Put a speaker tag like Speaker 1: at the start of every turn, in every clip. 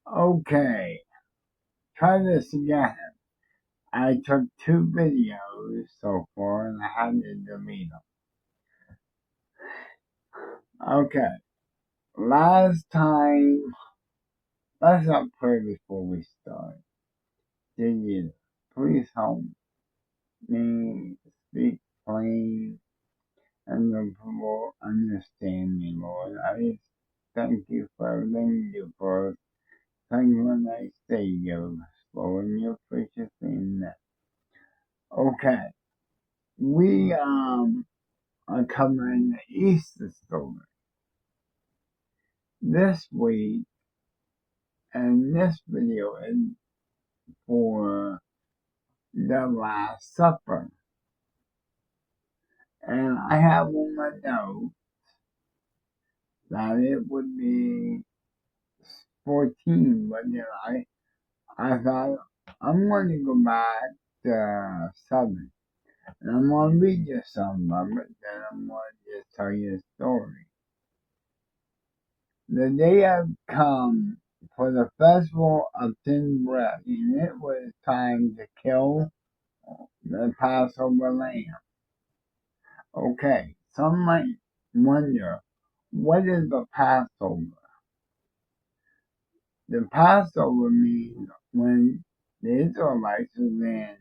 Speaker 1: Okay, try this again. I took two videos so far and I had to delete them. Okay, last time, let's not pray before we start. Dear Jesus, please help me speak plain and the people understand me, Lord. I just thank you for everything you do for us. Thank you for a nice day you give us, Lord, in your precious name. Okay, we are covering the Easter story this week, and this video is for the Last Supper. And I have on my note that it would be 14, but I thought I'm going to go back to 7. And I'm going to read you some of it, then I'm going to just tell you the story. The day had come for the festival of thin bread, and it was time to kill the Passover lamb. Okay, some might wonder, what is the Passover? The Passover means when the Israelites was in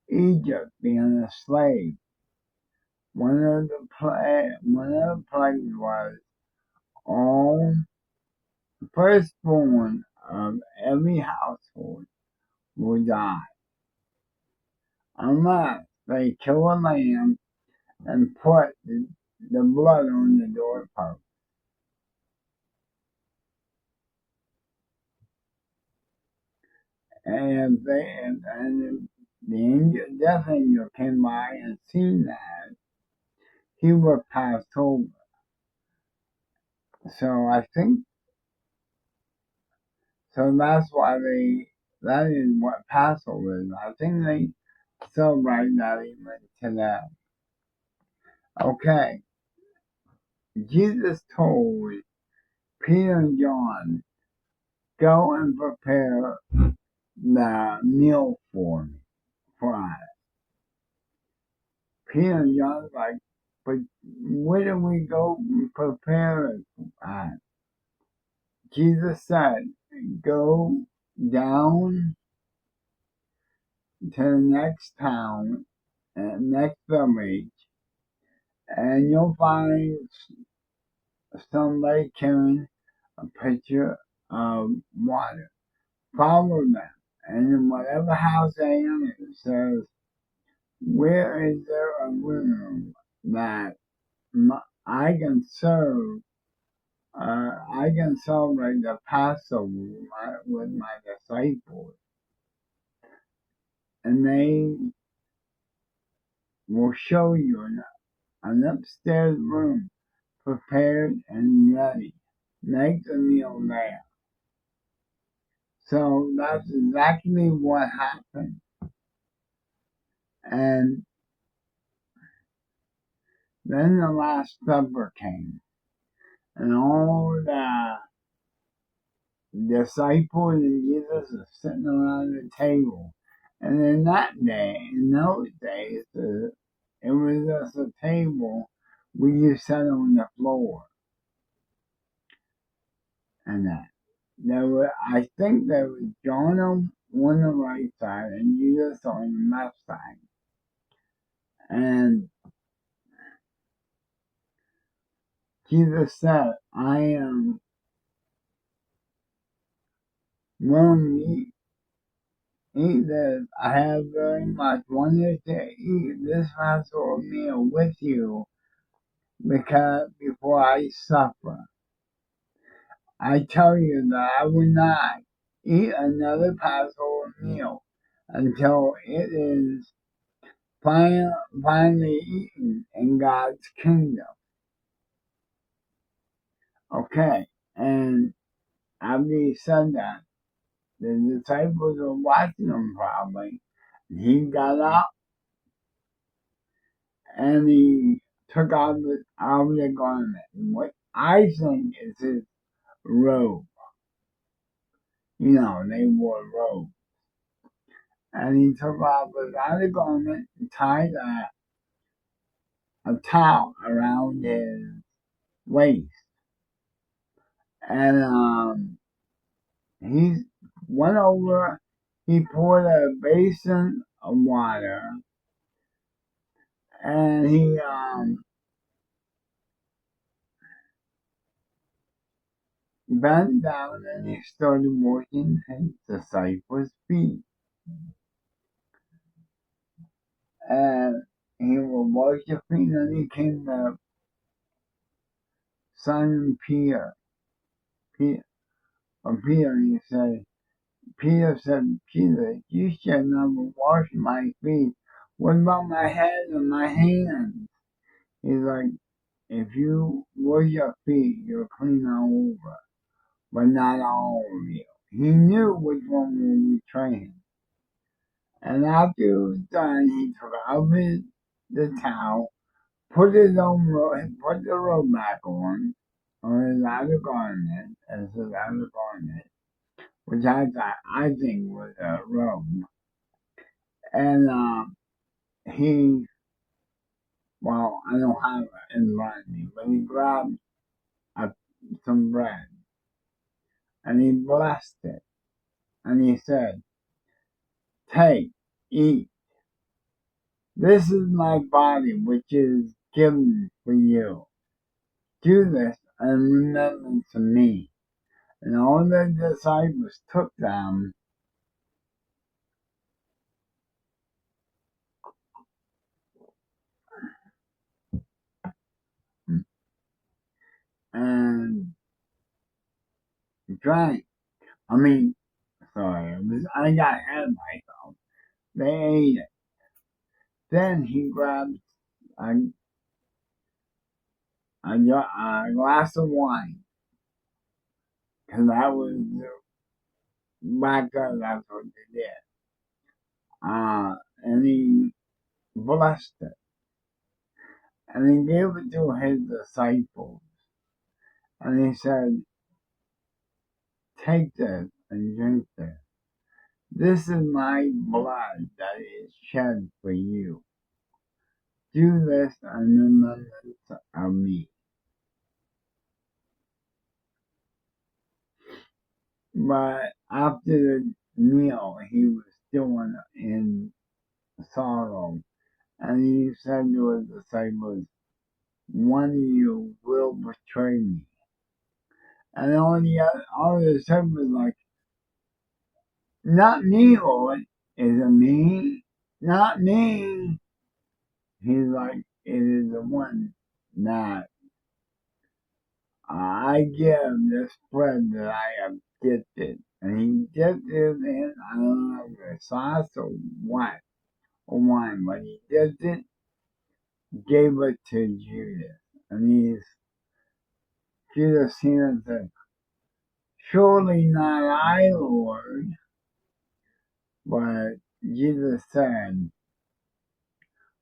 Speaker 1: Egypt being a slave. One of the plagues was all firstborn of every household will die, unless they kill a lamb and put the blood on the doorpost. And if the angel, death angel came by and seen that, he was passed over. So I think, so that's why that is what Passover is. I think they celebrate that even today. Okay, Jesus told Peter and John, go and prepare the meal for us. Peter and John's like, but where do we go and prepare it for us? Jesus said, go down to the next town and next village, and you'll find somebody carrying a pitcher of water. Follow them, and in whatever house they enter, it says, where is there a room that I can serve? I can celebrate the Passover with my disciples, and they will show you an upstairs room prepared and ready. Make the meal there. So that's exactly what happened. And then the Last Supper came, and all the disciples and Jesus are sitting around the table. And in those days, it was just a table where you sat on the floor. And I think there was John on the right side and Jesus on the left side. And Jesus said, I am willing to eat this. I have very much wanted to eat this Passover meal with you because before I suffer. I tell you that I will not eat another Passover meal until it is finally eaten in God's kingdom. Okay, and after he said that, the disciples were watching him probably. He got up and he took off his outer garment, what I think is his robe. they wore robes. And he took off his outer garment and tied a towel around his waist. And he went over, he poured a basin of water, and he bent down and he started washing his disciples' feet. And he would wash your feet, and he came to Simon Peter. Peter, he said, Peter said, Jesus, you should never wash my feet. What about my head and my hands? He's like, if you wash your feet, you're clean all over, but not all of you. He knew which one would betray him. And after he was done, he took out the towel, put his own robe, put the robe back on his outer garment, as his outer garment, which I think was a robe. And he, well, I don't have it in front of me, but he grabbed some bread and he blessed it and he said, "Take, eat. This is my body, which is given for you. Do this in remembrance of me." And all the disciples took them and drank. I mean, sorry, I got ahead of myself. They ate it. Then he grabbed a, a glass of wine, because that was back then, that's what they did. And he blessed it. And he gave it to his disciples. And he said, "Take this and drink this. This is my blood that is shed for you. Do this in remembrance of me." But after the meal, he was still in sorrow. And he said to his disciples, "One of you will betray me." And all the disciples were like, "Not me, Lord." "Is it me?" "Not me." He's like, "It is the one that I give this bread that I have dipped it." And he dipped it in, I don't know if it's sauce or what, or wine, but he dipped it, gave it to Judas. And Judas seen it and said, "Surely not I, Lord." But Jesus said,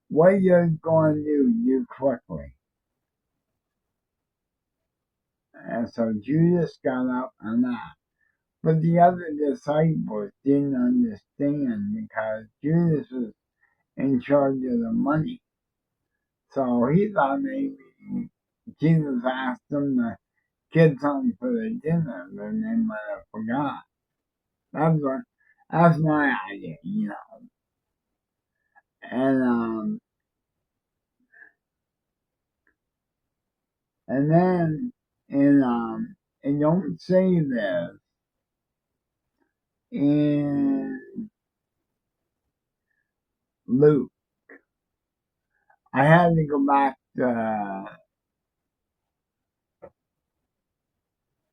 Speaker 1: "What you're going to do quickly." And so Judas got up and left. But the other disciples didn't understand because Judas was in charge of the money. So he thought maybe Jesus asked them to get something for the dinner, and they might have forgot. That's what that's my idea. And and then it don't say this in Luke. I had to go back to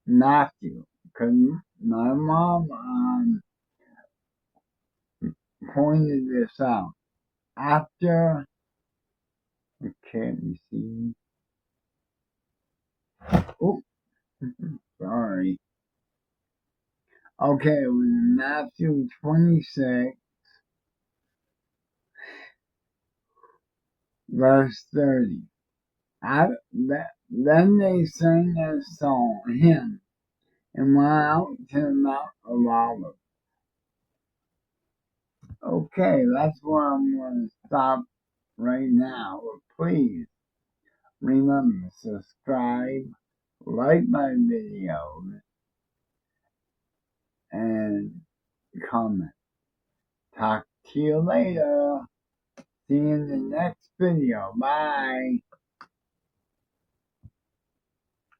Speaker 1: Matthew because my mom pointed this out after. Okay, let me see. Oh, sorry. Okay, it was Matthew 26, verse 30. Then they sang a song, hymn. and went out to the Mount of Olives. Okay, that's where I'm going to stop right now. But please remember, subscribe, like my videos, and comment. Talk to you later. See you in the next video. Bye.